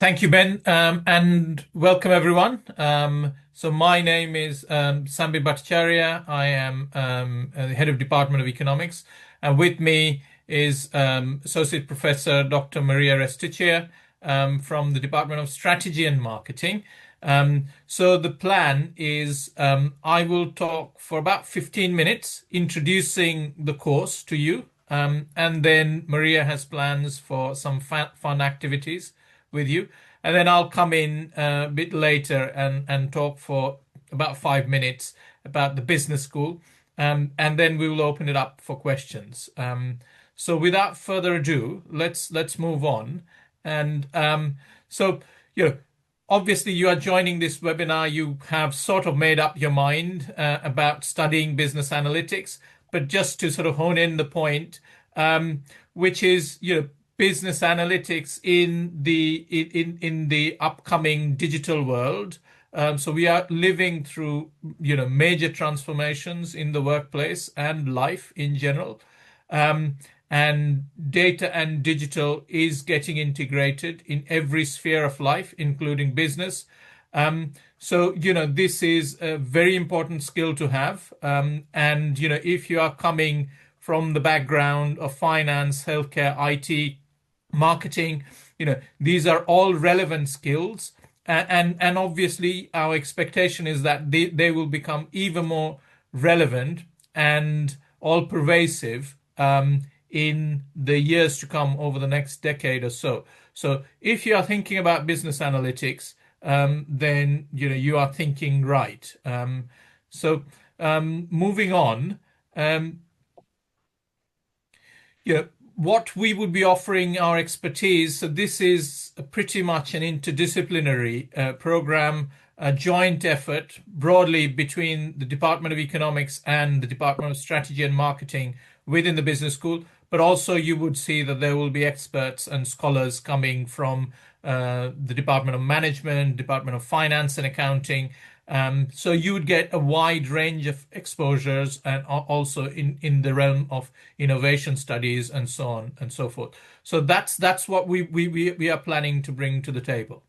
Thank you, Ben, and welcome everyone. So my name is Sambit Bhattacharyya. I am the head of Department of Economics, and with me is Associate Professor Dr. Maria Restuccia from the Department of Strategy and Marketing. So the plan is I will talk for about 15 minutes introducing the course to you, and then Maria has plans for some fun activities with you. And then I'll come in a bit later and talk for about 5 minutes about the business school. And then we will open it up for questions. So without further ado, let's move on. And so, you know, obviously you are joining this webinar. You have sort of made up your mind about studying business analytics, but just to sort of hone in the point, which is, business analytics in the upcoming digital world. So we are living through major transformations in the workplace and life in general. And data and digital is getting integrated in every sphere of life, including business. So this is a very important skill to have. And if you are coming from the background of finance, healthcare, IT, marketing, these are all relevant skills, and obviously our expectation is that they will become even more relevant and all pervasive in the years to come over the next decade or so. So if you are thinking about business analytics, then you are thinking right. So moving on, what we would be offering our expertise. So this is pretty much an interdisciplinary program, a joint effort broadly between the Department of Economics and the Department of Strategy and Marketing within the business school. But also you would see that there will be experts and scholars coming from the Department of Management, Department of Finance and Accounting. So you would get a wide range of exposures, and also in the realm of innovation studies and so on and so forth. So that's what we are planning to bring to the table.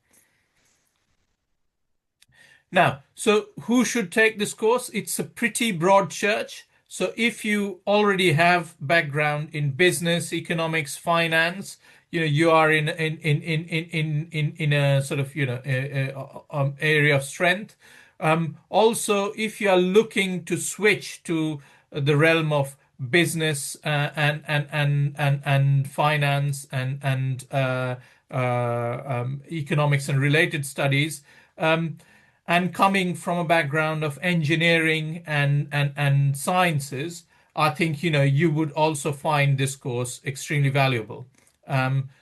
Now, so who should take this course? It's a pretty broad church. So if you already have background in business, economics, finance, you are in a sort of area of strength. Also, if you are looking to switch to the realm of business and finance and economics and related studies, and coming from a background of engineering and sciences, I think you would also find this course extremely valuable.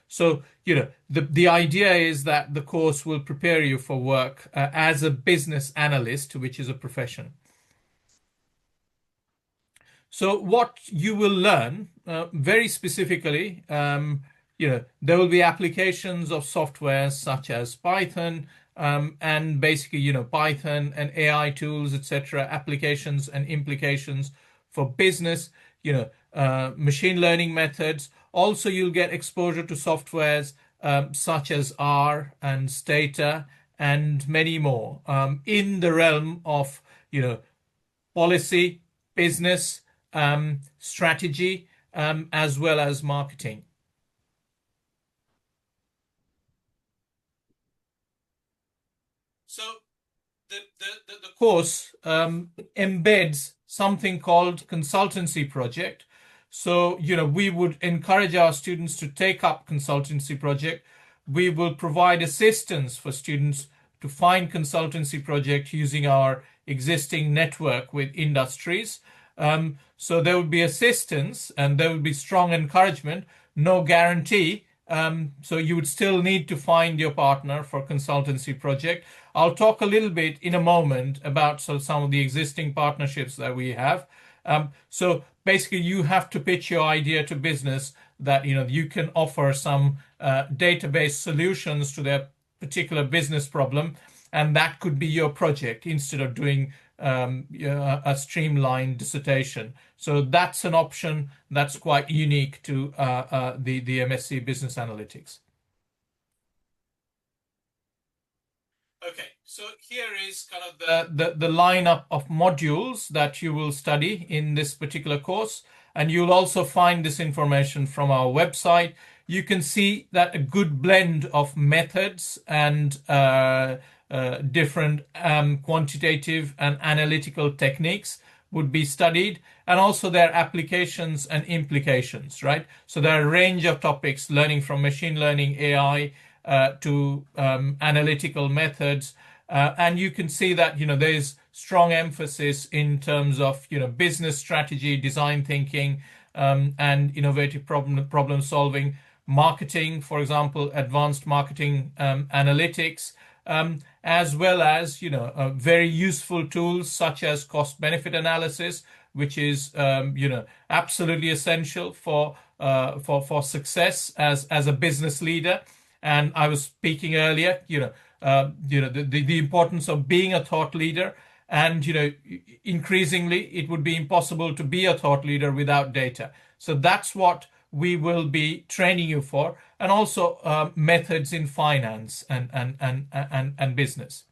So the idea is that the course will prepare you for work as a business analyst, which is a profession. So what you will learn very specifically, there will be applications of software such as Python, and basically Python and AI tools, etc., applications and implications for business, machine learning methods. Also, you'll get exposure to softwares such as R and Stata and many more in the realm of policy, business, strategy, as well as marketing. So the course embeds something called consultancy project. So, we would encourage our students to take up consultancy project. We will provide assistance for students to find consultancy project using our existing network with industries. So there will be assistance and there will be strong encouragement, no guarantee. So you would still need to find your partner for consultancy project. I'll talk a little bit in a moment about some of the existing partnerships that we have. So basically, you have to pitch your idea to business that you can offer some database solutions to their particular business problem, and that could be your project instead of doing a streamlined dissertation. So that's an option that's quite unique to the MSc Business Analytics. Okay, so here is kind of the lineup of modules that you will study in this particular course, and you'll also find this information from our website. You can see that a good blend of methods and different quantitative and analytical techniques would be studied, and also their applications and implications, right? So there are a range of topics, learning from machine learning, AI, to analytical methods. And you can see that, there's strong emphasis in terms of, business strategy, design thinking, and innovative problem solving, marketing, for example, advanced marketing analytics, as well as, very useful tools such as cost benefit analysis, which is, absolutely essential for success as a business leader. And I was speaking earlier, the importance of being a thought leader. And, increasingly, it would be impossible to be a thought leader without data. So that's what we will be training you for, and also methods in finance and business.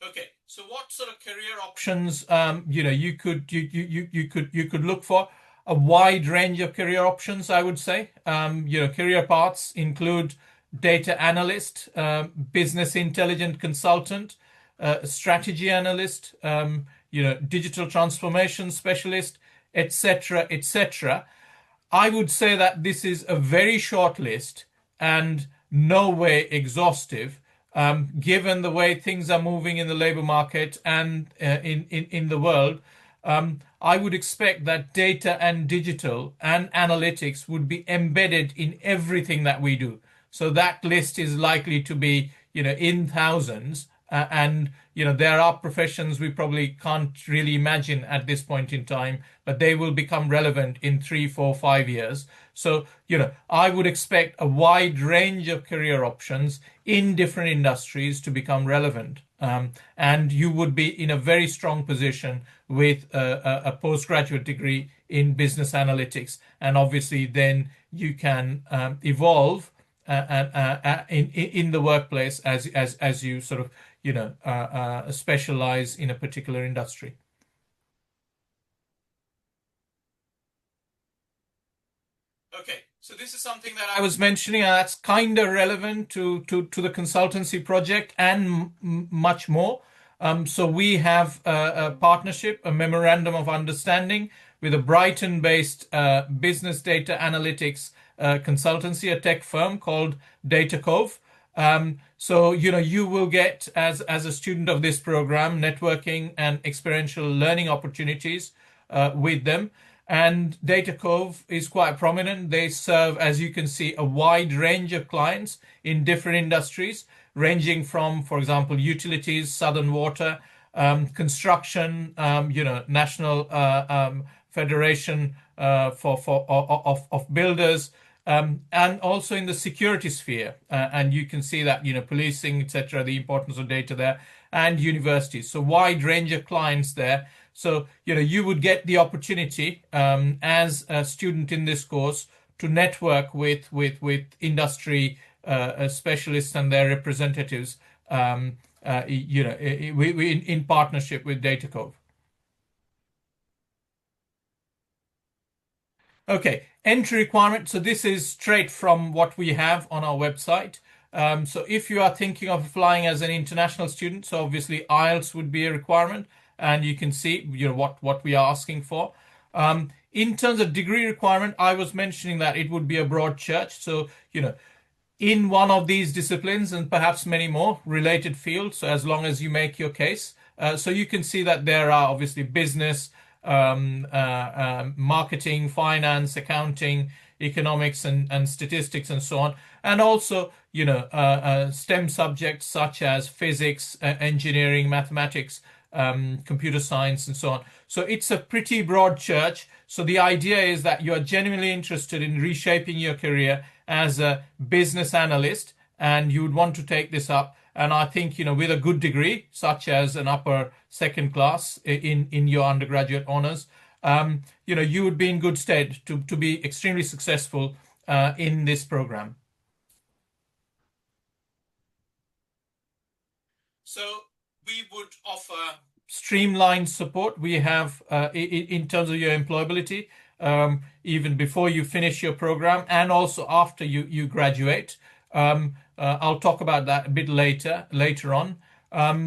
Okay, so what sort of career options you could look for? A wide range of career options, I would say. Career paths include data analyst, business intelligence consultant, strategy analyst, digital transformation specialist, etc., etc. I would say that this is a very short list and no way exhaustive, given the way things are moving in the labor market and in the world. I would expect that data and digital and analytics would be embedded in everything that we do. So that list is likely to be, in thousands. And there are professions we probably can't really imagine at this point in time, but they will become relevant in 3, 4, 5 years. So, I would expect a wide range of career options in different industries to become relevant. And you would be in a very strong position with a postgraduate degree in business analytics. And obviously, then you can evolve in the workplace as you sort of specialize in a particular industry. Okay, so this is something that I was mentioning, and that's kind of relevant to the consultancy project and much more. So we have a partnership, a memorandum of understanding with a Brighton-based business data analytics consultancy, a tech firm called Data Cove. So, you will get, as a student of this program, networking and experiential learning opportunities with them. And Data Cove is quite prominent. They serve, as you can see, a wide range of clients in different industries, ranging from, for example, utilities, Southern Water, construction, National Federation of Builders, and also in the security sphere. And you can see that, policing, etc., the importance of data there, and universities. So wide range of clients there. So, you would get the opportunity as a student in this course to network with industry specialists and their representatives, in partnership with Data Cove. Okay, entry requirement. So this is straight from what we have on our website. So if you are thinking of applying as an international student, so obviously IELTS would be a requirement, and you can see what we are asking for. In terms of degree requirement, I was mentioning that it would be a broad church. So in one of these disciplines and perhaps many more related fields, so as long as you make your case. So you can see that there are obviously business, marketing, finance, accounting, economics, and statistics, and so on, and also STEM subjects such as physics, engineering, mathematics, computer science, and so on. So it's a pretty broad church. So the idea is that you are genuinely interested in reshaping your career as a business analyst, and you would want to take this up. And I think, with a good degree, such as an upper second class in your undergraduate honors, you would be in good stead to be extremely successful in this program. So we would offer streamlined support. We have in terms of your employability, even before you finish your program and also after you graduate. I'll talk about that a bit later on.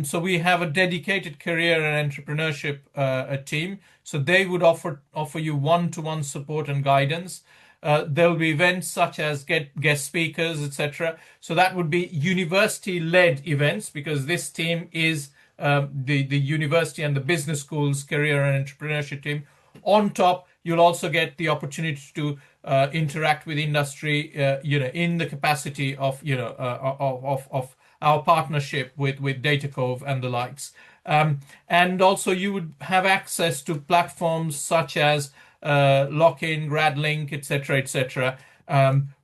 So we have a dedicated career and entrepreneurship team. So they would offer you one-to-one support and guidance. There will be events such as guest speakers, etc. So that would be university-led events because this team is the university and the business school's career and entrepreneurship team. On top, you'll also get the opportunity to interact with industry, in the capacity of, of our partnership with Data Cove and the likes. And also you would have access to platforms such as Lock-in, GradLink, etc.,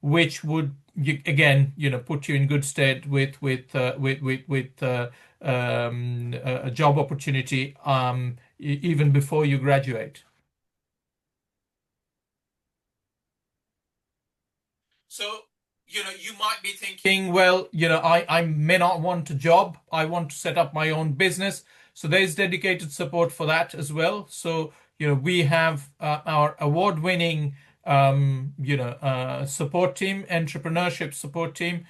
which would again, put you in good stead with a job opportunity even before you graduate. So, you might be thinking, well, I may not want a job. I want to set up my own business. So there's dedicated support for that as well. So, we have our award-winning, support team, entrepreneurship support team.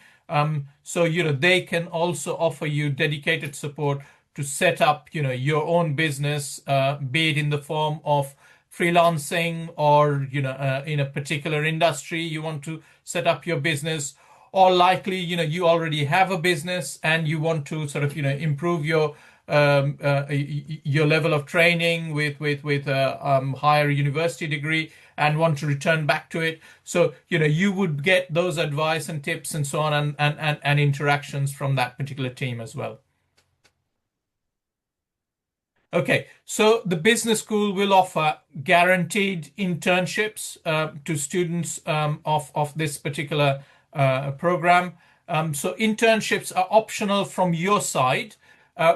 So, they can also offer you dedicated support to set up, your own business, be it in the form of freelancing or, in a particular industry, you want to set up your business, or likely, you already have a business and you want to sort of, improve your level of training with a higher university degree and want to return back to it. So, you would get those advice and tips and so on and interactions from that particular team as well. Okay, so the business school will offer guaranteed internships to students of this particular program. So internships are optional from your side.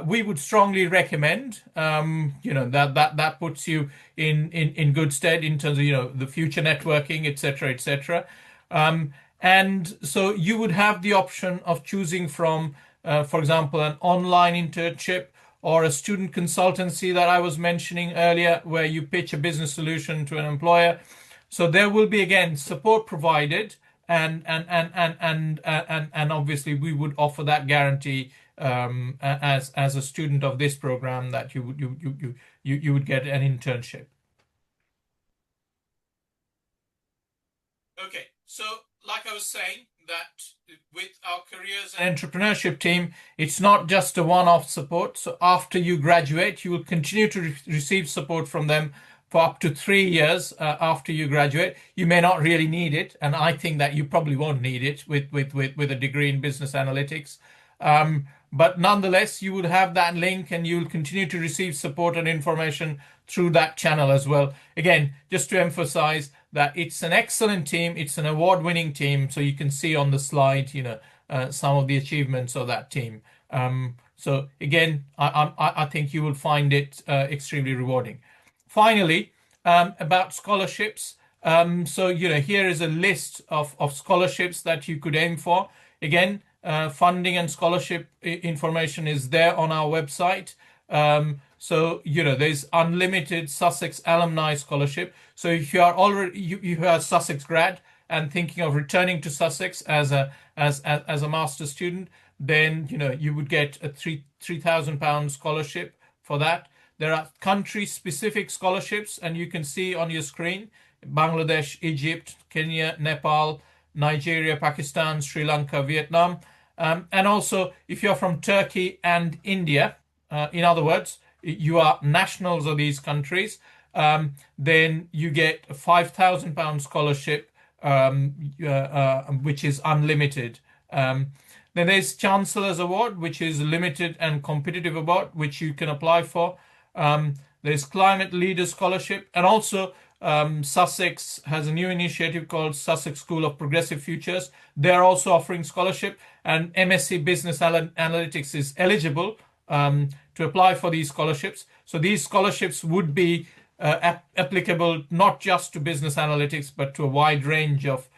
We would strongly recommend, that puts you in good stead in terms of, the future networking, etc., etc. And so you would have the option of choosing from, for example, an online internship or a student consultancy that I was mentioning earlier, where you pitch a business solution to an employer. So there will be again support provided, and obviously we would offer that guarantee as a student of this program that you would get an internship. Okay, so like I was saying, that with our careers and entrepreneurship team, it's not just a one-off support. So after you graduate, you will continue to receive support from them for up to 3 years after you graduate. You may not really need it, and I think that you probably won't need it with a degree in business analytics. But nonetheless, you would have that link and you'll continue to receive support and information through that channel as well. Again, just to emphasize that it's an excellent team, it's an award-winning team. So you can see on the slide, some of the achievements of that team. So again, I think you will find it extremely rewarding. Finally, about scholarships. So, here is a list of scholarships that you could aim for. Again, funding and scholarship information is there on our website. So, there's unlimited Sussex alumni scholarship. So if you are already, you are a Sussex grad and thinking of returning to Sussex as a master's student, then, you would get a £3,000 scholarship for that. There are country-specific scholarships, and you can see on your screen, Bangladesh, Egypt, Kenya, Nepal, Nigeria, Pakistan, Sri Lanka, Vietnam. And also, if you're from Turkey and India, in other words, you are nationals of these countries, then you get a £5,000 scholarship, which is unlimited. Then there's Chancellor's Award, which is a limited and competitive award, which you can apply for. There's Climate Leader Scholarship, and also Sussex has a new initiative called Sussex School of Progressive Futures. They're also offering scholarship, and MSc Business Analytics is eligible to apply for these scholarships. So these scholarships would be applicable not just to business analytics, but to a wide range of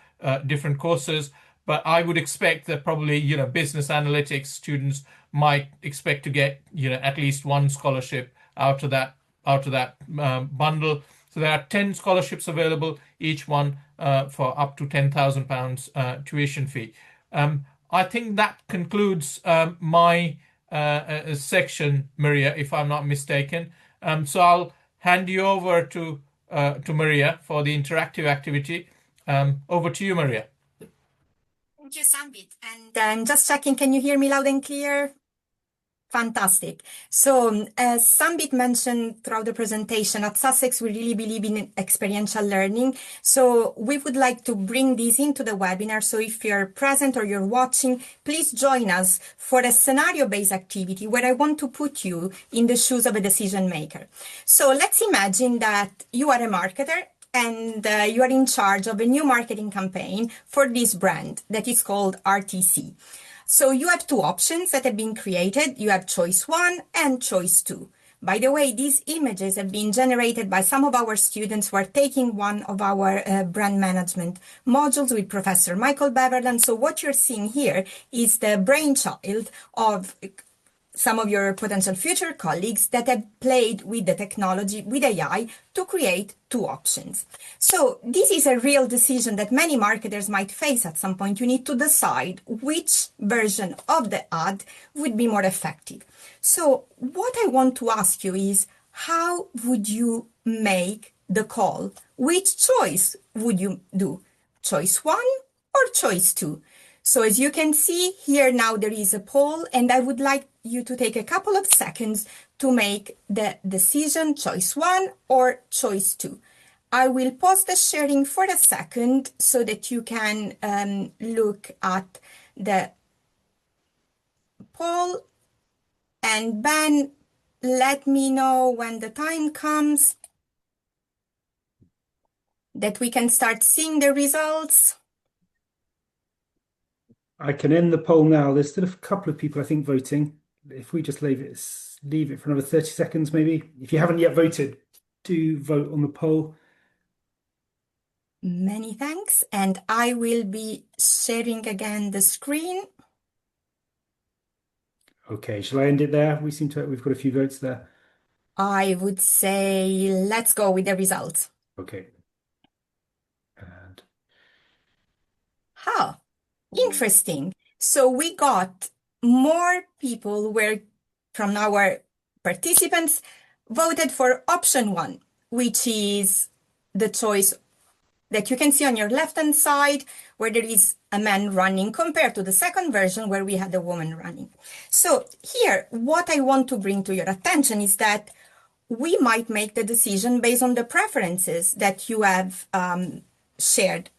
different courses. but I would expect that probably, business analytics students might expect to get, at least one scholarship out of that bundle. So there are 10 scholarships available, each one for up to £10,000 tuition fee. I think that concludes my section, Maria, if I'm not mistaken. So I'll hand you over to Maria for the interactive activity. Over to you, Maria. Thank you, Sambit. And I'm just checking, can you hear me loud and clear? Fantastic. So as Sambit mentioned throughout the presentation, at Sussex, we really believe in experiential learning. So we would like to bring this into the webinar. So if you're present or you're watching, please join us for a scenario-based activity where I want to put you in the shoes of a decision maker. So let's imagine that you are a marketer and you are in charge of a new marketing campaign for this brand that is called RTC. So you have two options that have been created. You have choice 1 and choice 2. By the way, these images have been generated by some of our students who are taking one of our brand management modules with Professor Michael Beverland. So what you're seeing here is the brainchild of some of your potential future colleagues that have played with the technology, with AI, to create two options. So this is a real decision that many marketers might face at some point. You need to decide which version of the ad would be more effective. So what I want to ask you is, how would you make the call? Which choice would you do? Choice 1 or choice 2? So as you can see here now, there is a poll, and I would like you to take a couple of seconds to make the decision, choice 1 or choice 2. I will pause the sharing for a second so that you can look at the poll. And Ben, let me know when the time comes that we can start seeing the results. I can end the poll now. There's still a couple of people, I think, voting. If we just leave it for another 30 seconds, maybe. If you haven't yet voted, do vote on the poll. Many thanks. And I will be sharing again the screen. Okay, shall I end it there? We've got a few votes there. I would say let's go with the results. Okay. And how interesting. So we got more people from our participants voted for option 1, which is the choice that you can see on your left-hand side, where there is a man running, compared to the second version where we had a woman running. So here, what I want to bring to your attention is that we might make the decision based on the preferences that you have shared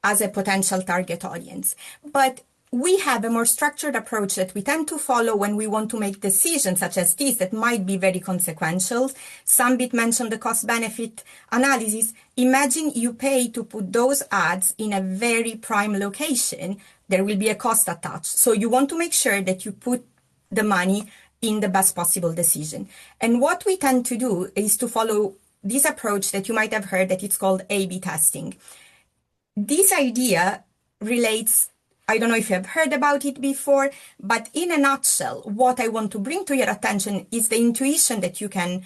as a potential target audience. But we have a more structured approach that we tend to follow when we want to make decisions such as this that might be very consequential. Sambit mentioned the cost-benefit analysis. Imagine you pay to put those ads in a very prime location. There will be a cost attached. So you want to make sure that you put the money in the best possible decision. And what we tend to do is to follow this approach that you might have heard that it's called A/B testing. This idea relates, I don't know if you have heard about it before, but in a nutshell, what I want to bring to your attention is the intuition that you can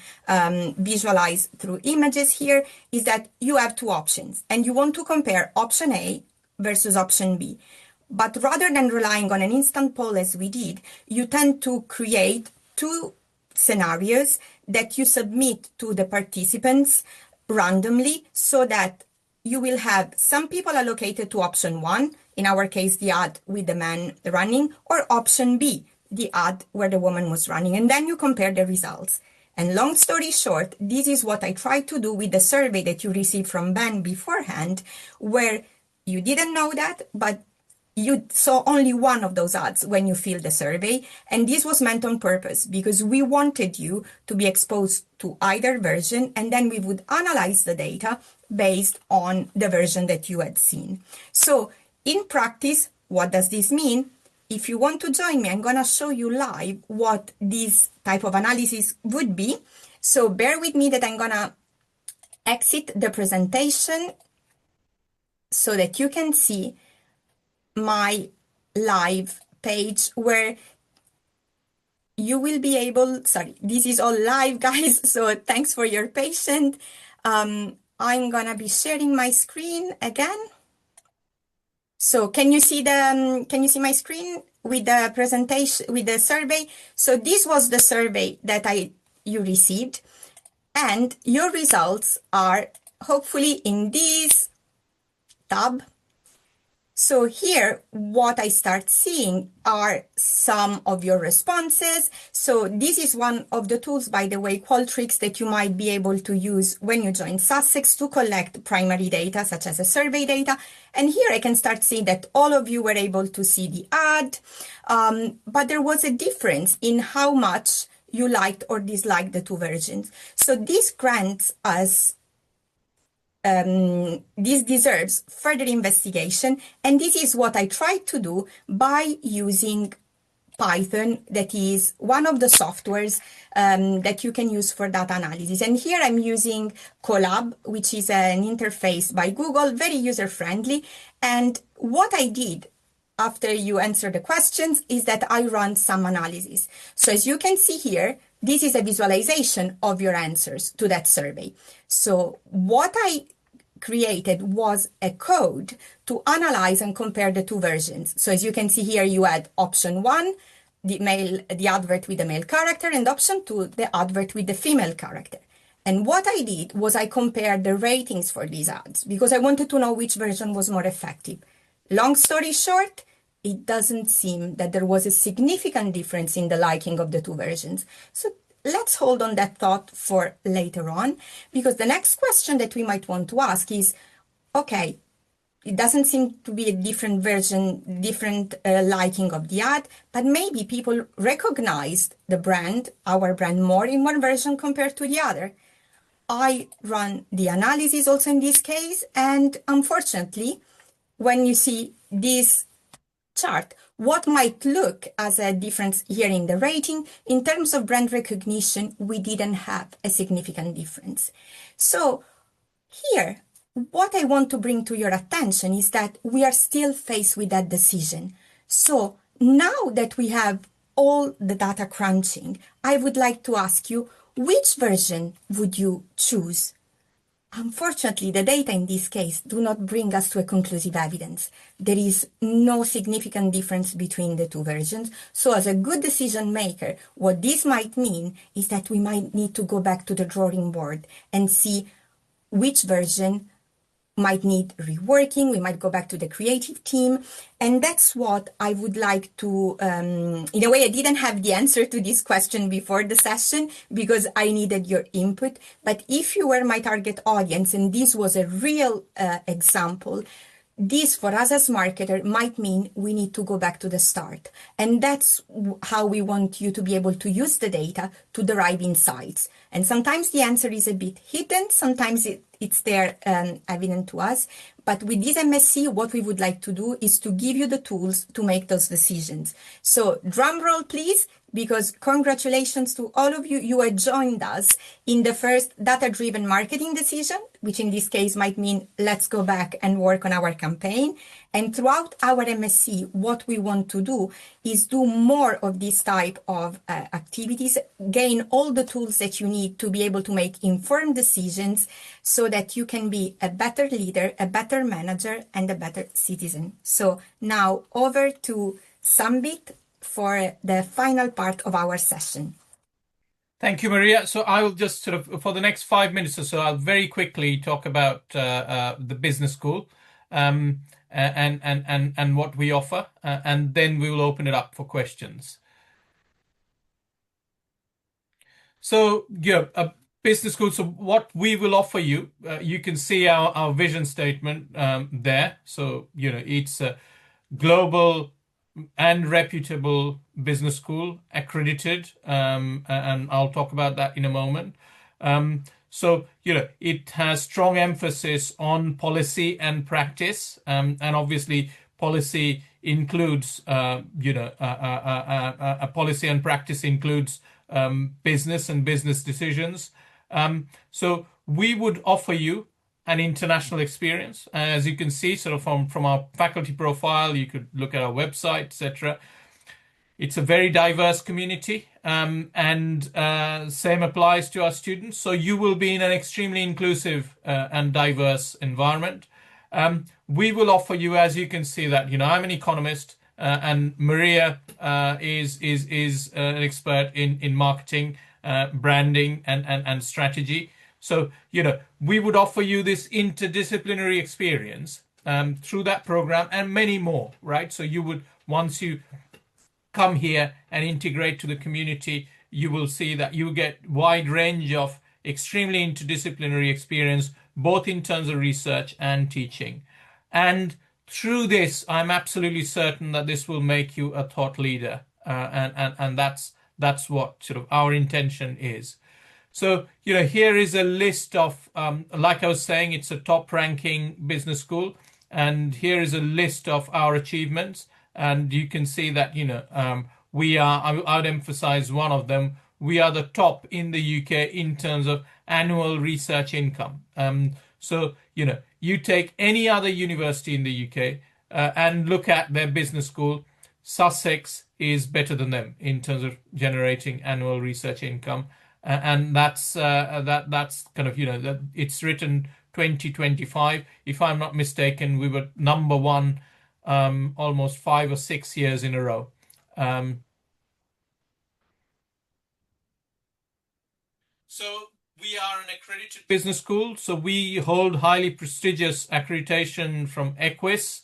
visualize through images here, is that you have two options and you want to compare option A versus option B. But rather than relying on an instant poll as we did, you tend to create two scenarios that you submit to the participants randomly, so that you will have some people allocated to option 1, in our case, the ad with the man running, or option B, the ad where the woman was running, and then you compare the results. And long story short, this is what I tried to do with the survey that you received from Ben beforehand, where you didn't know that, but you saw only one of those ads when you filled the survey. And this was meant on purpose because we wanted you to be exposed to either version, and then we would analyze the data based on the version that you had seen. So in practice, what does this mean? If you want to join me, I'm going to show you live what this type of analysis would be. So bear with me that I'm going to exit the presentation so that you can see my live page where you will be able, sorry, this is all live, guys, so thanks for your patience. I'm gonna be sharing my screen again. So can you see my screen with the presentation, with the survey? So this was the survey that you received, and your results are hopefully in this tab. So here, what I start seeing are some of your responses. So this is one of the tools, by the way, Qualtrics, that you might be able to use when you join Sussex to collect primary data, such as a survey data. And here I can start seeing that all of you were able to see the ad, but there was a difference in how much you liked or disliked the two versions. So this grants us this deserves further investigation, and this is what I tried to do by using Python, that is one of the softwares that you can use for data analysis. And here I'm using Colab, which is an interface by Google, very user-friendly. And what I did after you answer the questions is that I run some analysis. So as you can see here, this is a visualization of your answers to that survey. So what I created was a code to analyze and compare the two versions. So as you can see here, you had option 1, the advert with the male character, and option 2, the advert with the female character. And what I did was I compared the ratings for these ads because I wanted to know which version was more effective. Long story short, it doesn't seem that there was a significant difference in the liking of the two versions. So let's hold on that thought for later on, because the next question that we might want to ask is, okay, it doesn't seem to be a different version, different liking of the ad, but maybe people recognized the brand, our brand, more in one version compared to the other. I run the analysis also in this case, and unfortunately, when you see this chart, what might look as a difference here in the rating, in terms of brand recognition, we didn't have a significant difference. So here, what I want to bring to your attention is that we are still faced with that decision. So now that we have all the data crunching, I would like to ask you, which version would you choose? Unfortunately, the data in this case do not bring us to a conclusive evidence. There is no significant difference between the two versions. So as a good decision maker, what this might mean is that we might need to go back to the drawing board and see which version might need reworking. We might go back to the creative team. And that's what I would like to, in a way, I didn't have the answer to this question before the session because I needed your input. But if you were my target audience and this was a real example, this for us as marketer might mean we need to go back to the start. And that's how we want you to be able to use the data to derive insights. And sometimes the answer is a bit hidden. Sometimes it's there evident to us. But with this MSc, what we would like to do is to give you the tools to make those decisions. So drum roll, please, because congratulations to all of you. You have joined us in the first data-driven marketing decision, which in this case might mean let's go back and work on our campaign. And throughout our MSc, what we want to do is do more of this type of activities, gain all the tools that you need to be able to make informed decisions so that you can be a better leader, a better manager, and a better citizen. So now over to Sambit for the final part of our session. Thank you, Maria. So I will just sort of, for the next 5 minutes or so, I'll very quickly talk about the business school and what we offer, and then we will open it up for questions. So, yeah, a business school. So what we will offer you, you can see our vision statement there. So, you know, it's a global and reputable business school, accredited, and I'll talk about that in a moment. So, you know, it has strong emphasis on policy and practice, and obviously policy includes, a policy and practice includes business and business decisions. So we would offer you an international experience. As you can see, sort of from our faculty profile, you could look at our website, etc. It's a very diverse community, and same applies to our students. So you will be in an extremely inclusive and diverse environment. We will offer you, as you can see, that I'm an economist, and Maria is an expert in marketing, branding, and strategy. So we would offer you this interdisciplinary experience through that program and many more, right? So you would, once you come here and integrate to the community, you will see that you get wide range of extremely interdisciplinary experience, both in terms of research and teaching. And through this, I'm absolutely certain that this will make you a thought leader, and that's what sort of our intention is. So here is a list of, like I was saying, it's a top-ranking business school, and here is a list of our achievements. And you can see that, we are, I would emphasize one of them, we are the top in the UK in terms of annual research income. So, you take any other university in the UK and look at their business school, Sussex is better than them in terms of generating annual research income. And that's kind of, it's written 2025. If I'm not mistaken, we were number one almost 5 or 6 years in a row. So we are an accredited business school. So we hold highly prestigious accreditation from Equis,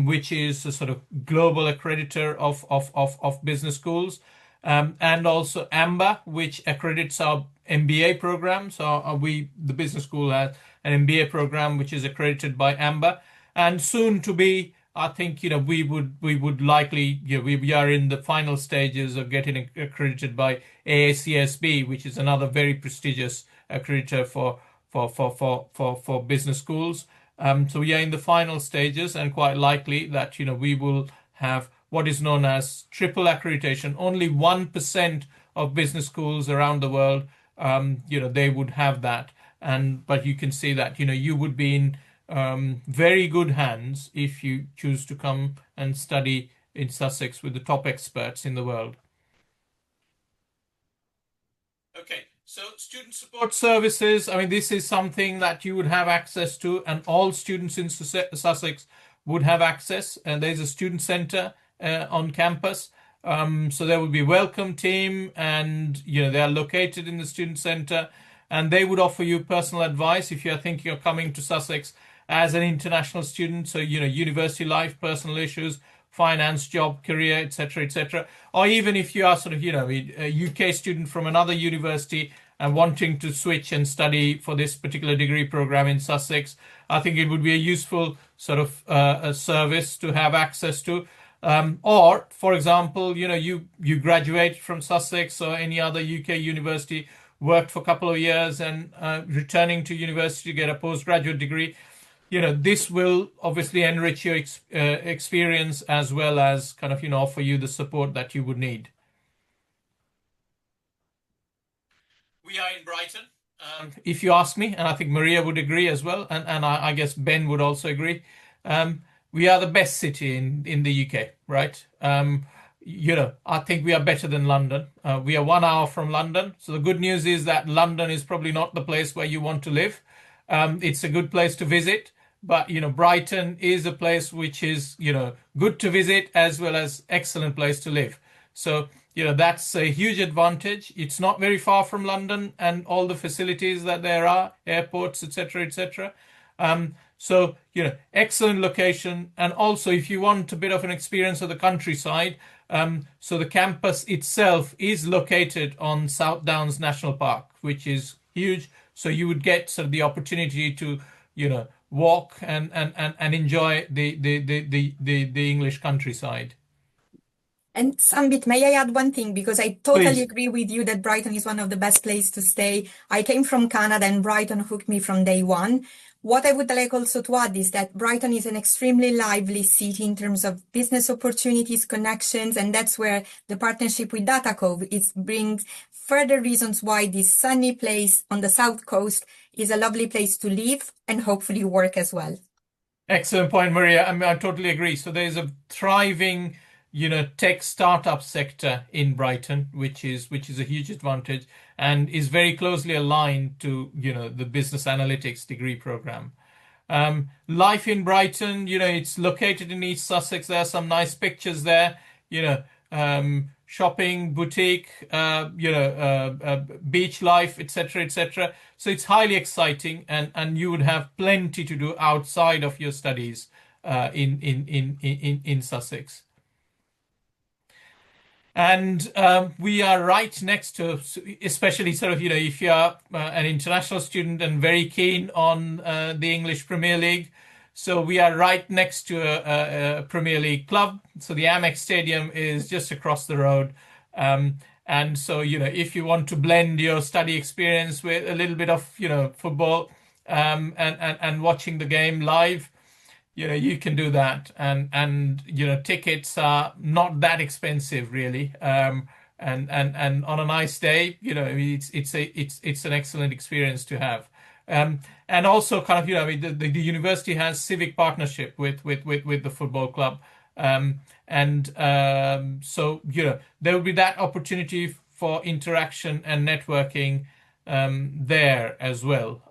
which is a sort of global accreditor of business schools, and also AMBA, which accredits our MBA program. So the business school has an MBA program which is accredited by AMBA. And soon to be, I think, we would likely, we are in the final stages of getting accredited by AACSB, which is another very prestigious accreditor for business schools. So we are in the final stages, and quite likely that, we will have what is known as triple accreditation. Only 1% of business schools around the world, they would have that. But you can see that, you would be in very good hands if you choose to come and study in Sussex with the top experts in the world. Okay, so student support services, I mean, this is something that you would have access to, and all students in Sussex would have access. And there's a student centre on campus. So there would be welcome team, and they are located in the student centre, and they would offer you personal advice if you're thinking of coming to Sussex as an international student. So university life, personal issues, finance, job, career, etc., or even if you are sort of a UK student from another university and wanting to switch and study for this particular degree program in Sussex, I think it would be a useful sort of a service to have access to. Or, for example, you graduate from Sussex or any other UK university, worked for a couple of years, and returning to university to get a postgraduate degree. This will obviously enrich your experience, as well as kind of offer you the support that you would need. We are in Brighton. If you ask me, and I think Maria would agree as well, and I guess Ben would also agree, we are the best city in the UK, right? I think we are better than London. We are 1 hour from London. So the good news is that London is probably not the place where you want to live. It's a good place to visit, but Brighton is a place which is good to visit, as well as excellent place to live. So that's a huge advantage. It's not very far from London and all the facilities that there are, airports, etc. So excellent location. And also, if you want a bit of an experience of the countryside, so the campus itself is located on South Downs National Park, which is huge. So you would get sort of the opportunity to walk and enjoy the English countryside. And Sambit, may I add one thing? Because I totally Please. agree with you that Brighton is one of the best places to stay. I came from Canada, and Brighton hooked me from day one. What I would like also to add is that Brighton is an extremely lively city in terms of business opportunities, connections, and that's where the partnership with Data Cove brings further reasons why this sunny place on the south coast is a lovely place to live and hopefully work as well. Excellent point, Maria. I mean, I totally agree. So there's a thriving, tech startup sector in Brighton, which is a huge advantage and is very closely aligned to, the business analytics degree program. Life in Brighton, it's located in East Sussex. There are some nice pictures there, shopping, boutique, beach life, etc., etc. So it's highly exciting, and you would have plenty to do outside of your studies in Sussex. And we are right next to, especially sort of, if you're an international student and very keen on the English Premier League. So we are right next to a Premier League club. So the Amex Stadium is just across the road. And so, if you want to blend your study experience with a little bit of, football and watching the game live, you can do that, and tickets are not that expensive really, and on a nice day, it's an excellent experience to have, and also kind of the university has civic partnership with the football club, so there will be that opportunity for interaction and networking there as well,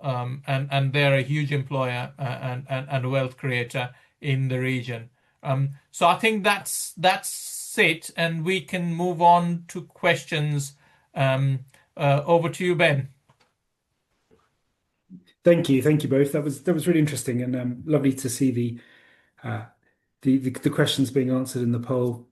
and they're a huge employer and wealth creator in the region. So I think that's it, and we can move on to questions. Over to you, Ben. Thank you both. That was really interesting and lovely to see the questions being answered in the poll.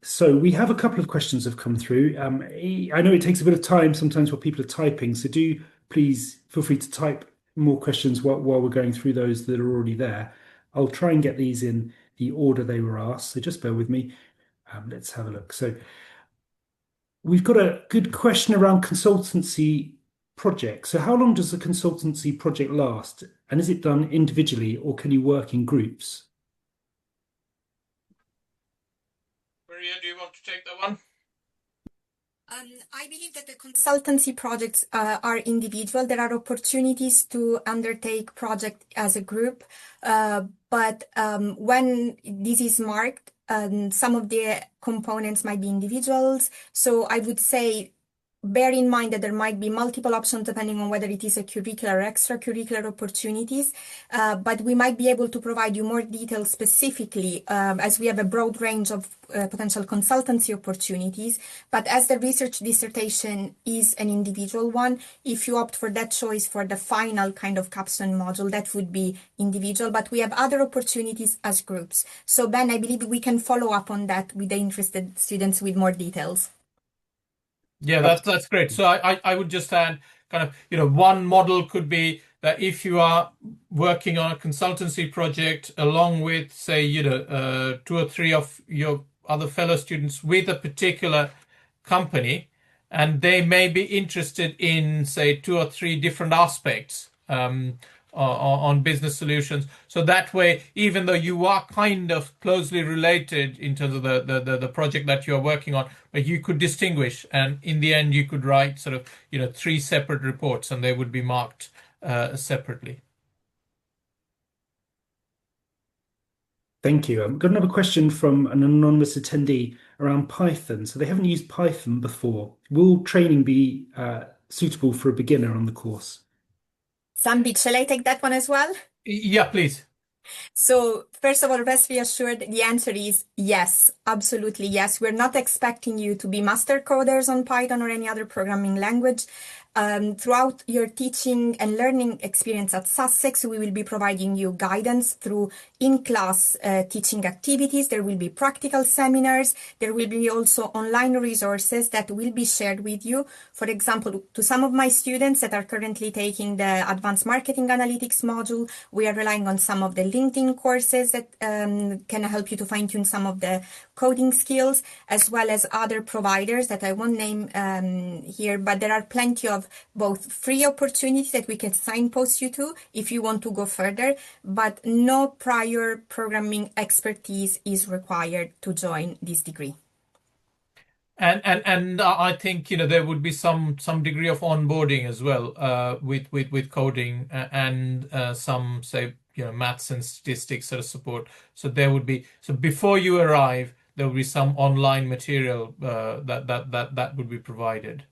So we have a couple of questions have come through. I know it takes a bit of time sometimes while people are typing, so do please feel free to type more questions while we're going through those that are already there. I'll try and get these in the order they were asked, so just bear with me. Let's have a look. So we've got a good question around consultancy projects. So how long does a consultancy project last? And is it done individually or can you work in groups? Maria, do you want to take that one? I believe that the consultancy projects are individual. There are opportunities to undertake project as a group, but when this is marked, some of the components might be individuals. So I would say bear in mind that there might be multiple options depending on whether it is a curricular or extracurricular opportunities, but we might be able to provide you more details specifically as we have a broad range of potential consultancy opportunities. But as the research dissertation is an individual one, if you opt for that choice for the final kind of capstone module, that would be individual, but we have other opportunities as groups. So Ben, I believe we can follow up on that with the interested students with more details. Yeah, that's great. So I would just add kind of, one model could be that if you are working on a consultancy project along with, say, 2 or 3 of your other fellow students with a particular company, and they may be interested in, say, 2 or 3 different aspects on business solutions. So that way, even though you are kind of closely related in terms of the project that you're working on, but you could distinguish, and in the end you could write sort of 3 separate reports and they would be marked separately. Thank you. I've got another question from an anonymous attendee around Python. So they haven't used Python before. Will training be suitable for a beginner on the course? Sambit, shall I take that one as well? Yeah, please. So first of all, rest reassured, the answer is yes, absolutely yes. We're not expecting you to be master coders on Python or any other programming language. Throughout your teaching and learning experience at Sussex, we will be providing you guidance through in-class teaching activities. There will be practical seminars. There will be also online resources that will be shared with you. For example, to some of my students that are currently taking the Advanced Marketing Analytics module, we are relying on some of the LinkedIn courses that can help you to fine-tune some of the coding skills, as well as other providers that I won't name here, but there are plenty of both free opportunities that we can signpost you to if you want to go further, but no prior programming expertise is required to join this degree. And I think there would be some degree of onboarding as well with coding and some say maths and statistics sort of support. So there would be before you arrive there will be some online material that would be provided.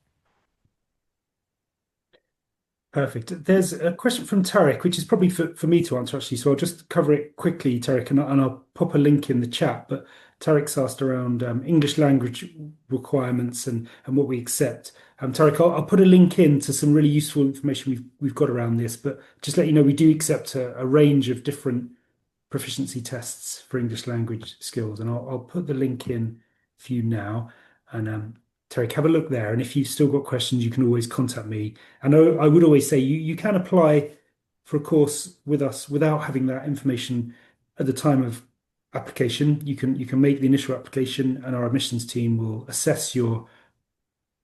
Perfect. There's a question from Tarek, which is probably for me to answer actually. So I'll just cover it quickly, Tarek, and I'll pop a link in the chat. But Tarek's asked around English language requirements and what we accept. Tarek, I'll put a link in to some really useful information we've got around this. But just let you know, we do accept a range of different proficiency tests for English language skills, and I'll put the link in for you now. And Tarek, have a look there. And if you've still got questions, you can always contact me. And I would always say you can apply for a course with us without having that information at the time of application. You can make the initial application, and our admissions team will assess your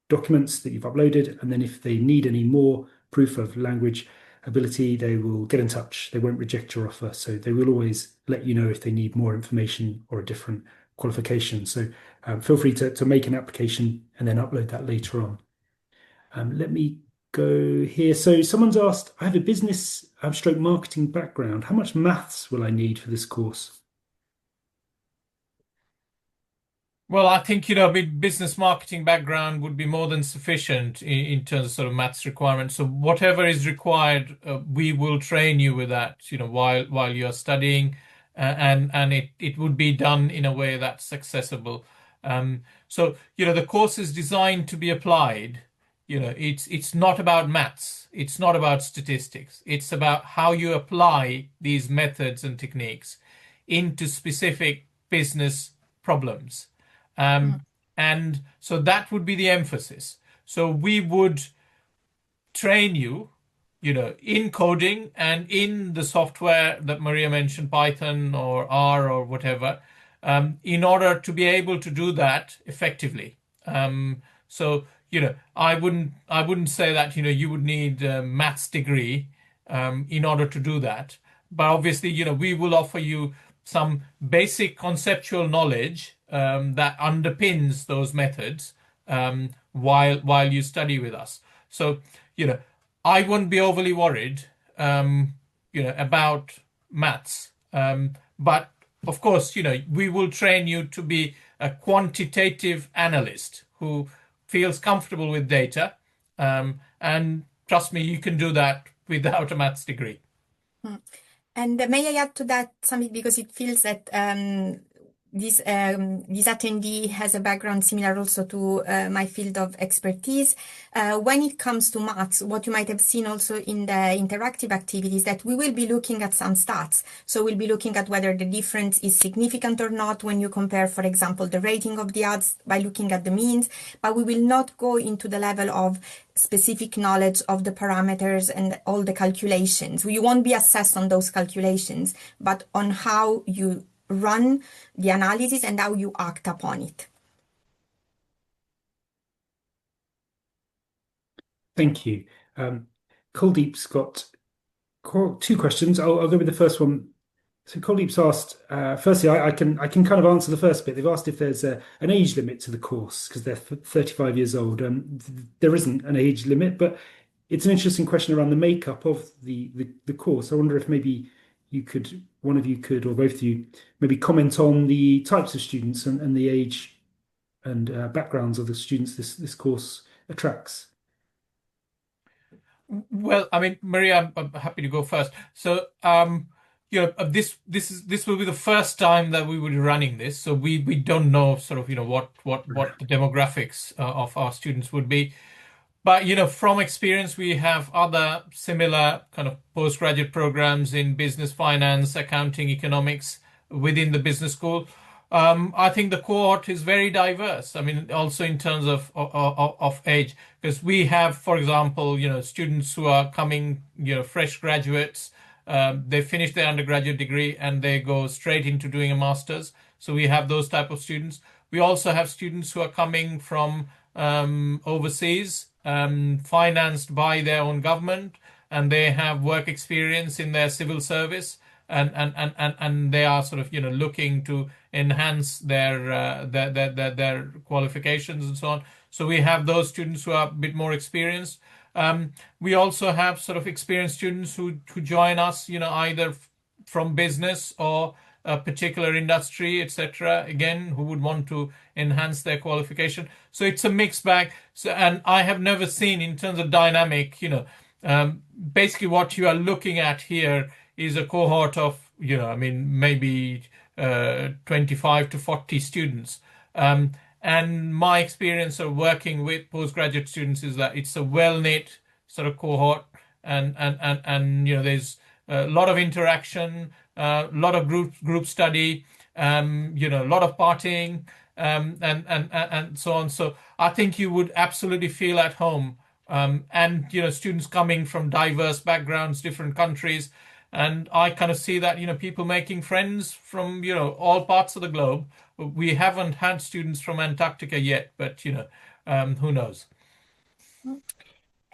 documents that you've uploaded. And then if they need any more proof of language ability, they will get in touch. They won't reject your offer. So they will always let you know if they need more information or a different qualification. So feel free to make an application and then upload that later on. Let me go here. So someone's asked, I have a business stroke marketing background. How much maths will I need for this course? Well, I think, business marketing background would be more than sufficient in terms of sort of maths requirements. So whatever is required, we will train you with that, while you're studying, and it would be done in a way that's accessible. So, the course is designed to be applied. It's not about maths. It's not about statistics. It's about how you apply these methods and techniques into specific business problems. And so that would be the emphasis. So we would train you, in coding and in the software that Maria mentioned, Python or R or whatever, in order to be able to do that effectively. So, I wouldn't say that, you would need a maths degree in order to do that. But obviously, we will offer you some basic conceptual knowledge that underpins those methods while you study with us. So, I wouldn't be overly worried, about maths. But of course, we will train you to be a quantitative analyst who feels comfortable with data. And trust me, you can do that without a maths degree. And may I add to that, Sambit, because it feels that this attendee has a background similar also to my field of expertise. When it comes to maths, what you might have seen also in the interactive activities, that we will be looking at some stats. So we'll be looking at whether the difference is significant or not when you compare, for example, the rating of the ads by looking at the means, but we will not go into the level of specific knowledge of the parameters and all the calculations. You won't be assessed on those calculations, but on how you run the analysis and how you act upon it. Thank you. Kuldeep's got two questions. I'll go with the first one. So Kuldeep's asked, firstly, I can kind of answer the first bit. They've asked if there's an age limit to the course because they're 35 years old. There isn't an age limit, but it's an interesting question around the makeup of the course. I wonder if maybe one of you could, or both of you, maybe comment on the types of students and the age and backgrounds of the students this course attracts. Well, I mean, Maria, I'm happy to go first. So, this will be the first time that we will be running this, so we don't know sort of what the demographics of our students would be. But from experience, we have other similar kind of postgraduate programs in business finance, accounting, economics within the business school. I think the cohort is very diverse. I mean, also in terms of age, because we have, for example, students who are coming, fresh graduates, they finish their undergraduate degree and they go straight into doing a master's. So we have those type of students. We also have students who are coming from overseas, financed by their own government, and they have work experience in their civil service, and they are sort of looking to enhance their qualifications and so on. So we have those students who are a bit more experienced. We also have sort of experienced students who join us, either from business or a particular industry, etc. Again, who would want to enhance their qualification. So it's a mixed bag. So, and I have never seen in terms of dynamic, basically what you are looking at here is a cohort of, maybe 25 to 40 students. And my experience of working with postgraduate students is that it's a well-knit sort of cohort, and there's a lot of interaction, a lot of group study, a lot of partying, and so on. So I think you would absolutely feel at home. And students coming from diverse backgrounds, different countries, and I kind of see that people making friends from all parts of the globe. We haven't had students from Antarctica yet, but who knows?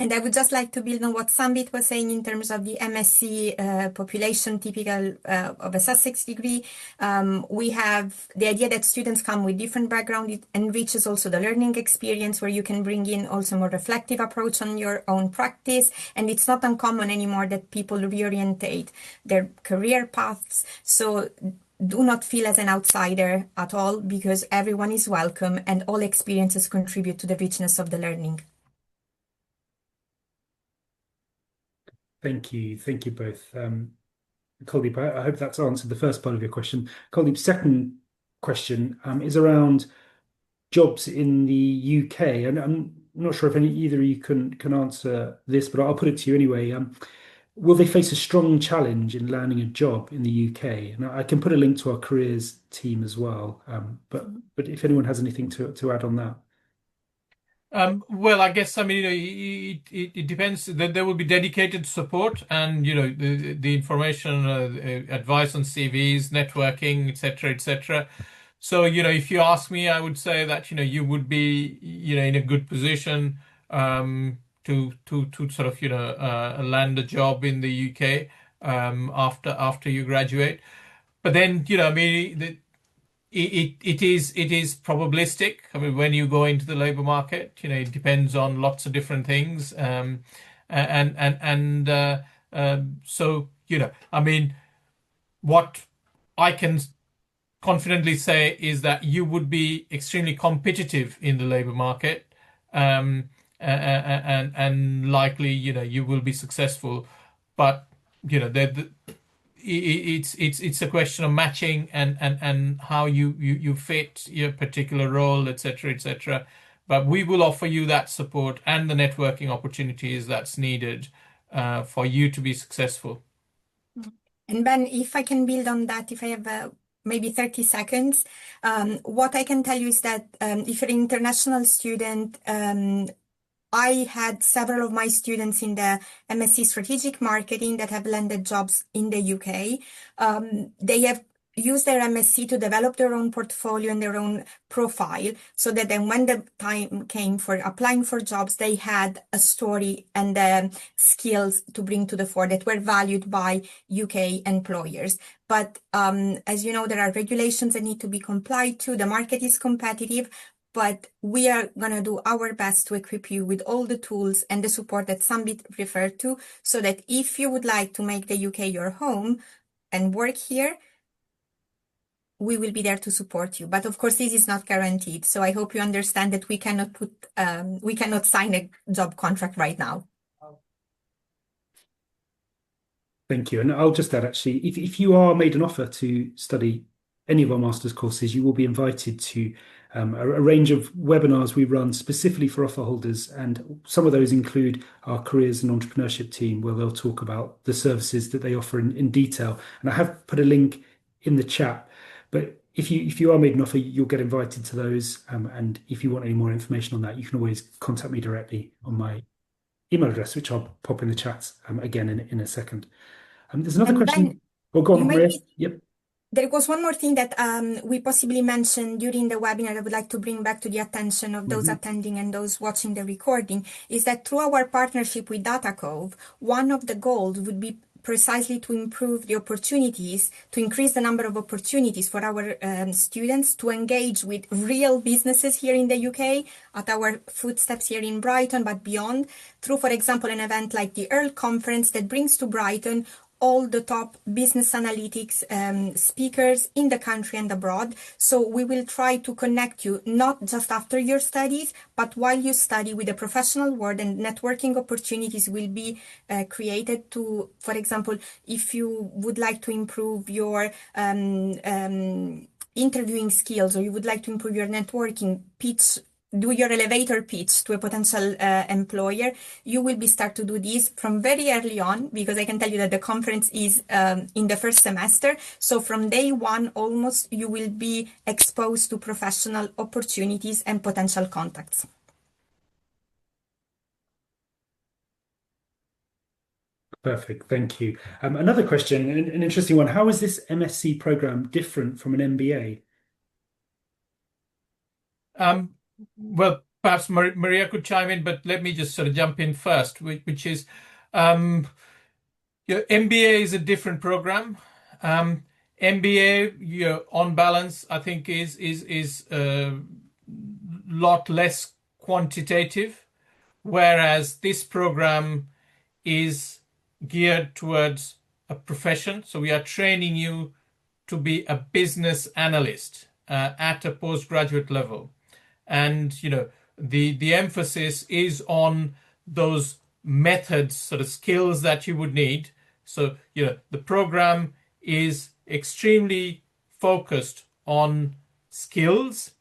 And I would just like to build on what Sambit was saying in terms of the MSc population typical of a Sussex degree. We have the idea that students come with different background. It enriches also the learning experience, where you can bring in also more reflective approach on your own practice. And it's not uncommon anymore that people reorientate their career paths. So do not feel as an outsider at all, because everyone is welcome and all experiences contribute to the richness of the learning. Thank you both. Kuldeep, I hope that's answered the first part of your question. Kuldeep's second question is around jobs in the UK, and I'm not sure if either of you can answer this, but I'll put it to you anyway. Will they face a strong challenge in landing a job in the UK? And I can put a link to our careers team as well, but if anyone has anything to add on that. Well, I guess it depends. There will be dedicated support, and the information, advice on CVs, networking, etc., etc. So if you ask me, I would say that you would be in a good position to sort of land a job in the UK after you graduate. But then it is probabilistic. I mean, when you go into the labor market, it depends on lots of different things. So what I can confidently say is that you would be extremely competitive in the labor market, and likely, you will be successful. But it's a question of matching and how you fit your particular role, etc., etc. But we will offer you that support and the networking opportunities that's needed for you to be successful. And Ben, if I can build on that, if I have maybe 30 seconds, what I can tell you is that if you're an international student, I had several of my students in the MSc Strategic Marketing that have landed jobs in the UK. They have used their MSc to develop their own portfolio and their own profile, so that then when the time came for applying for jobs, they had a story and skills to bring to the fore that were valued by UK employers. But as you know, there are regulations that need to be complied to. The market is competitive. But we are going to do our best to equip you with all the tools and the support that Sambit referred to, so that if you would like to make the UK your home and work here, we will be there to support you. But of course, this is not guaranteed. So I hope you understand that we cannot sign a job contract right now. Thank you. And I'll just add, actually, if you are made an offer to study any of our master's courses, you will be invited to a range of webinars we run specifically for offer holders, and some of those include our careers and entrepreneurship team, where they'll talk about the services that they offer in detail. And I have put a link in the chat, but if you are made an offer, you'll get invited to those. And if you want any more information on that, you can always contact me directly on my email address, which I'll pop in the chat again in a second. There's another And question. then Oh, go you on, might Maria. be Yep. There was one more thing that we possibly mentioned during the webinar I would like to bring back to the attention of those attending and those watching the recording, is that through our partnership with DataCove, one of the goals would be precisely to improve the opportunities, to increase the number of opportunities for our students to engage with real businesses here in the UK, at our footsteps here in Brighton, but beyond, through, for example, an event like the Earl Conference that brings to Brighton all the top business analytics speakers in the country and abroad. So we will try to connect you not just after your studies, but while you study with the professional world, and networking opportunities will be created to, for example, if you would like to improve your interviewing skills, or you would like to improve your networking, do your elevator pitch to a potential employer, you will be start to do this from very early on, because I can tell you that the conference is in the first semester. So from day one, almost, you will be exposed to professional opportunities and potential contacts. Perfect. Thank you. Another question, an interesting one. How is this MSc program different from an MBA? Well, perhaps Maria could chime in, but let me just sort of jump in first, which is MBA is a different program. MBA, on balance, I think is a lot less quantitative, whereas this program is geared towards a profession. So we are training you to be a business analyst at a postgraduate level. And the emphasis is on those methods, sort of skills that you would need. So the program is extremely focused on skills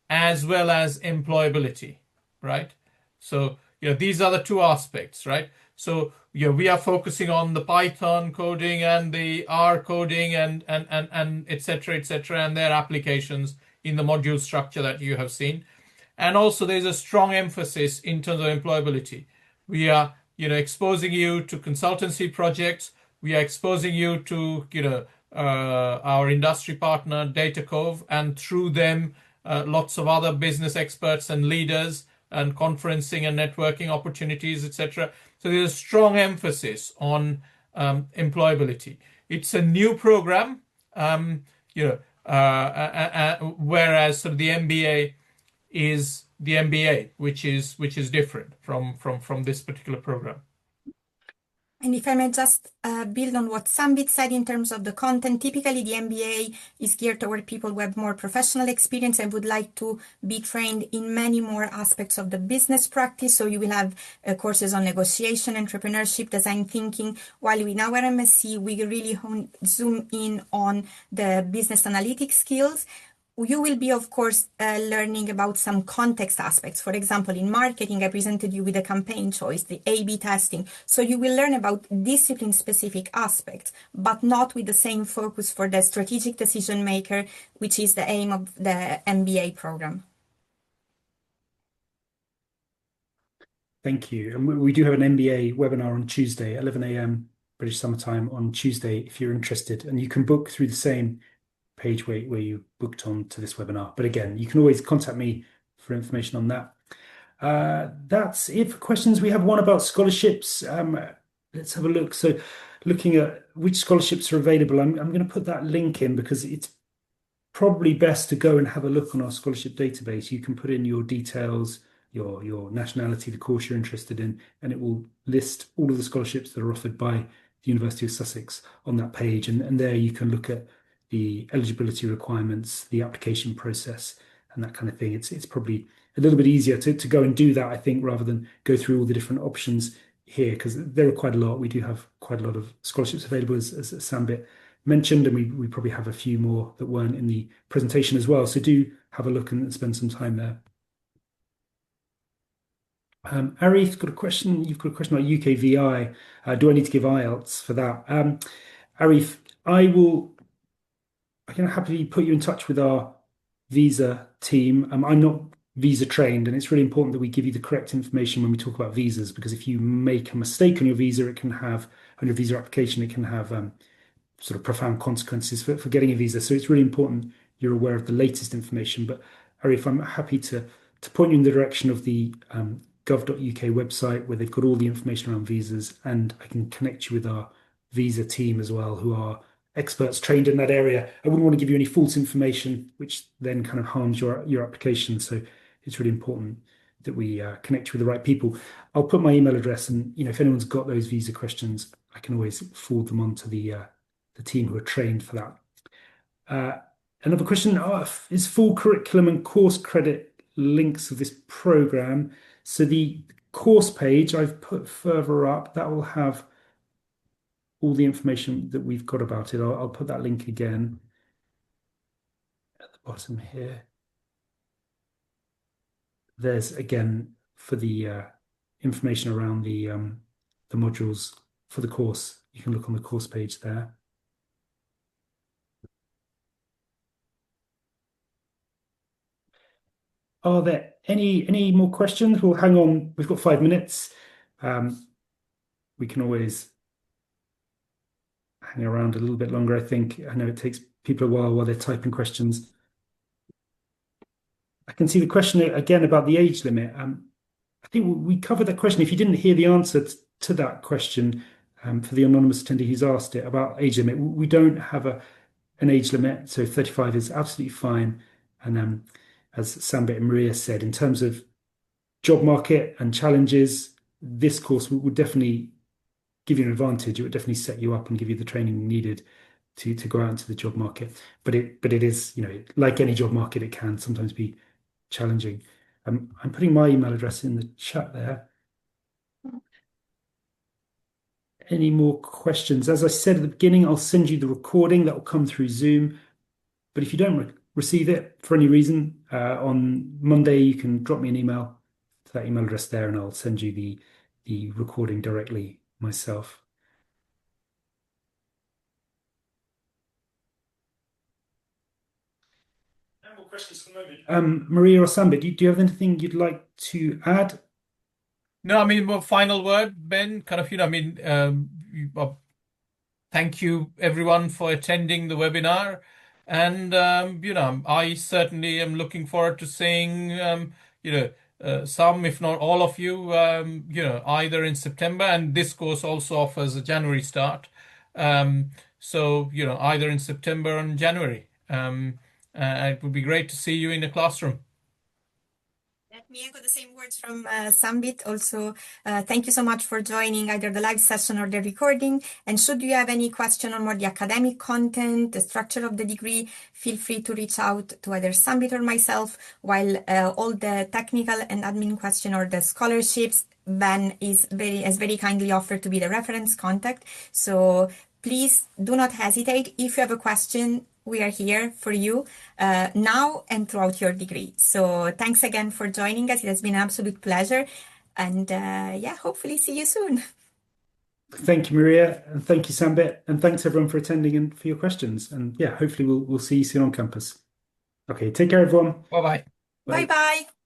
as well as employability, right? So these are the two aspects, right? So we are focusing on the Python coding and the R coding and et cetera, and their applications in the module structure that you have seen. And also there's a strong emphasis in terms of employability. We are, exposing you to consultancy projects. We are exposing you to, our industry partner, DataCove, and through them, lots of other business experts and leaders and conferencing and networking opportunities, etc. So there's a strong emphasis on employability. It's a new program, whereas sort of the MBA is the MBA, which is different from this particular program. And if I may just build on what Sambit said in terms of the content, typically the MBA is geared toward people who have more professional experience and would like to be trained in many more aspects of the business practice. So you will have courses on negotiation, entrepreneurship, design thinking, while in our MSc, we really zoom in on the business analytics skills. You will be, of course, learning about some context aspects. For example, in marketing, I presented you with a campaign choice, the A/B testing. So you will learn about discipline-specific aspects, but not with the same focus for the strategic decision maker, which is the aim of the MBA program. Thank you. And we do have an MBA webinar on Tuesday, 11 a.m. British Summer Time on Tuesday, if you're interested. And you can book through the same page where you booked on to this webinar. But again, you can always contact me for information on that. That's it for questions. We have one about scholarships. Let's have a look. So looking at which scholarships are available, I'm going to put that link in because it's probably best to go and have a look on our scholarship database. You can put in your details, your nationality, the course you're interested in, and it will list all of the scholarships that are offered by the University of Sussex on that page. And there you can look at the eligibility requirements, the application process, and that kind of thing. It's probably a little bit easier to go and do that, I think, rather than go through all the different options here, because there are quite a lot. We do have quite a lot of scholarships available, as Sambit mentioned, and we probably have a few more that weren't in the presentation as well. So do have a look and spend some time there. Arif's got a question. You've got a question about UKVI. Do I need to give IELTS for that? Arif, I can happily put you in touch with our visa team. I'm not visa trained, and it's really important that we give you the correct information when we talk about visas, because if you make a mistake on your visa, on your visa application, it can have sort of profound consequences for getting a visa. So it's really important you're aware of the latest information. But Arif, I'm happy to point you in the direction of the gov.uk website, where they've got all the information around visas, and I can connect you with our visa team as well, who are experts trained in that area. I wouldn't want to give you any false information, which then kind of harms your application. So it's really important that we connect you with the right people. I'll put my email address, and if anyone's got those visa questions, I can always forward them on to the team who are trained for that. Another question: is full curriculum and course credit links of this program? So the course page I've put further up, that will have all the information that we've got about it. I'll put that link again at the bottom here. There's again for the information around the modules for the course. You can look on the course page there. Are there any more questions? We'll hang on. We've got 5 minutes. We can always hang around a little bit longer, I think. I know it takes people a while they're typing questions. I can see the question again about the age limit. I think we covered that question. If you didn't hear the answer to that question, for the anonymous attendee who's asked it about age limit, we don't have an age limit, so 35 is absolutely fine. And as Sambit and Maria said, in terms of job market and challenges, this course would definitely give you an advantage. It would definitely set you up and give you the training needed to go out into the job market. But it is, like any job market, it can sometimes be challenging. I'm putting my email address in the chat there. Any more questions? As I said at the beginning, I'll send you the recording that will come through Zoom. But if you don't receive it for any reason, on Monday, you can drop me an email to that email address there, and I'll send you the recording directly myself. No more questions for the moment. Maria or Sambit, do you have anything you'd like to add? No, I mean, final word, Ben, thank you everyone for attending the webinar. And, I certainly am looking forward to seeing, some, if not all of you, either in September, and this course also offers a January start. So, either in September or in January. It would be great to see you in the classroom. Let me echo the same words from Sambit. Also, thank you so much for joining either the live session or the recording. And should you have any question on more the academic content, the structure of the degree, feel free to reach out to either Sambit or myself, while all the technical and admin question or the scholarships, Ben has very kindly offered to be the reference contact. So please do not hesitate. If you have a question, we are here for you now and throughout your degree. So thanks again for joining us. It has been an absolute pleasure. And hopefully see you soon. Thank you, Maria, and thank you, Sambit, and thanks everyone for attending and for your questions. And hopefully we'll see you soon on campus. Okay, take care, everyone. Bye-bye. Bye-bye.